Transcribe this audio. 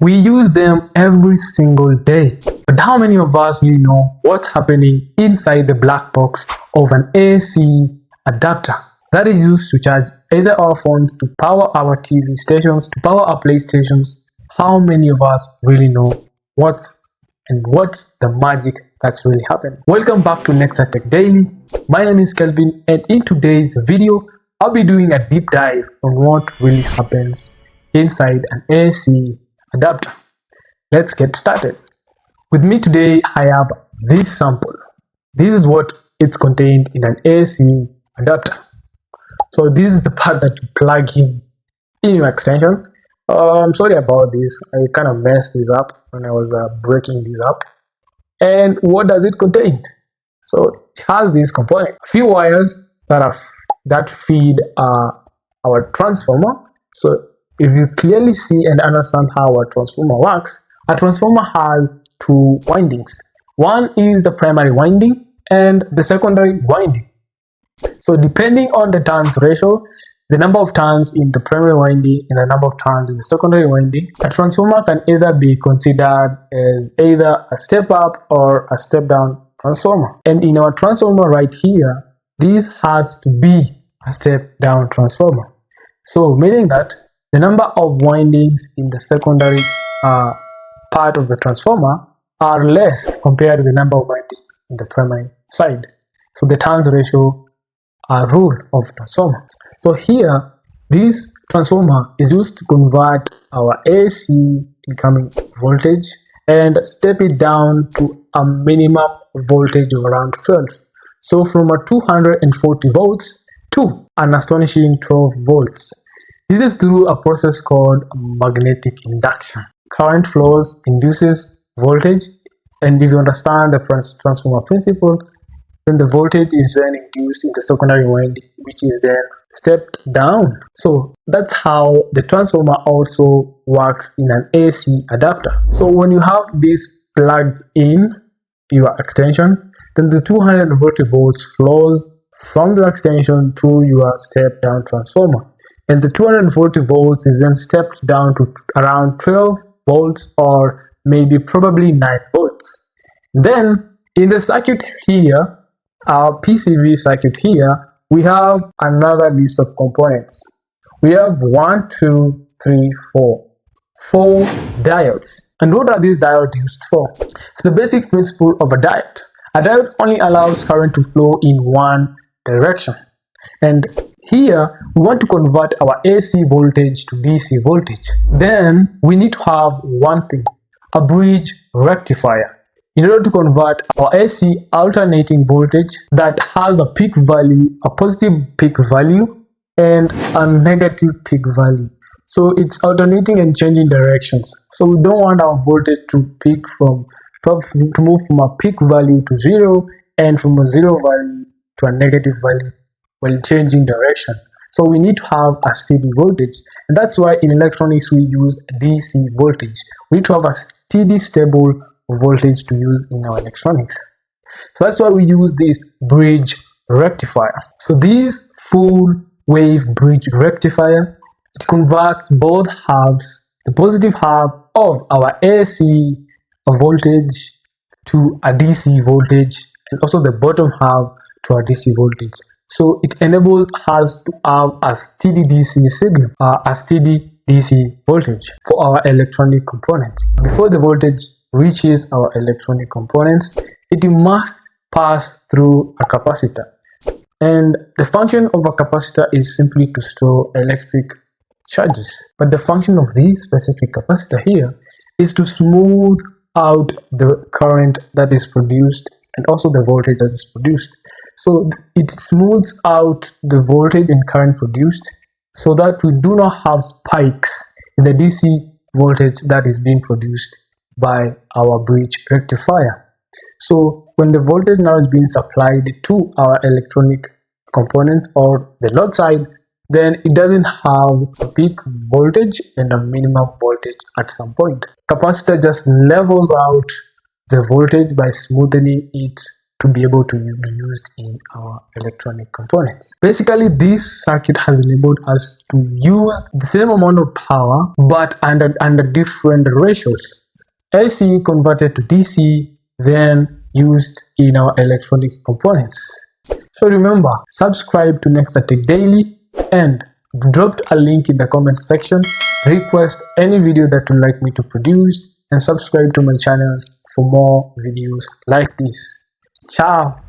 We use them every single day. But how many of us really know what's happening inside the black box of an AC adapter that is used to charge either our phones, to power our TV stations, to power our PlayStations? How many of us really know what's the magic that's really happening? Welcome back to Nexa Tech Daily. My name is Kelvin, and in today's video, I'll be doing a deep dive on what really happens inside an AC adapter. Let's get started. With me today, I have this sample. This is what it's contained in an AC adapter. So this is the part that you plug in your extension. I'm sorry about this. I kind of messed this up when I was breaking this up. And what does it contain? So it has this component, a few wires that feed our transformer. So if you clearly see and understand how a transformer works, a transformer has two windings. One is the primary winding and the secondary winding. So depending on the turns ratio, the number of turns in the primary winding and the number of turns in the secondary winding, a transformer can either be considered as either a step up or a step down transformer. And in our transformer right here, this has to be a step down transformer. So meaning that the number of windings in the secondary part of the transformer are less compared to the number of windings in the primary side. So the turns ratio rule of transformer. So here, this transformer is used to convert our AC incoming voltage and step it down to a minimum voltage of around 12. So from a 240 volts to an astonishing 12 volts. This is through a process called magnetic induction. Current flows induces voltage, and if you understand the transformer principle, then the voltage is then induced in the secondary winding, which is then stepped down. So that's how the transformer also works in an AC adapter. So when you have this plugged in your extension, then the 240 volts flows from the extension to your step down transformer. And the 240 volts is then stepped down to around 12 volts or maybe probably 9 volts. Then in the circuit here, our PCB circuit here, we have another list of components. We have 4 diodes. And what are these diodes used for? It's the basic principle of a diode. A diode only allows current to flow in one direction. And here, we want to convert our AC voltage to DC voltage. Then, we need to have one thing, a bridge rectifier, in order to convert our AC alternating voltage that has a peak value, a positive peak value, and a negative peak value. So it's alternating and changing directions. So we don't want our voltage to move from a peak value to 0 and from a 0 value to a negative value while changing direction. So we need to have a steady voltage, and that's why in electronics we use DC voltage. We need to have a steady, stable voltage to use in our electronics. So that's why we use this bridge rectifier. So this full wave bridge rectifier, it converts both halves, the positive half of our AC voltage to a DC voltage, and also the bottom half to a DC voltage. So it enables us to have a steady DC signal, a steady DC voltage for our electronic components. Before the voltage reaches our electronic components, it must pass through a capacitor. And the function of a capacitor is simply to store electric charges. But the function of this specific capacitor here is to smooth out the current that is produced and also the voltage that is produced. So it smooths out the voltage and current produced so that we do not have spikes in the DC voltage that is being produced by our bridge rectifier. So when the voltage now is being supplied to our electronic components or the load side, then it doesn't have a peak voltage and a minimum voltage at some point. Capacitor just levels out the voltage by smoothing it to be able to be used in our electronic components. Basically, this circuit has enabled us to use the same amount of power but under different ratios. AC converted to DC, then used in our electronic components. So remember, subscribe to Next Tech Daily and drop a link in the comment section. Request any video that you'd like me to produce and subscribe to my channel for more videos like this. Ciao!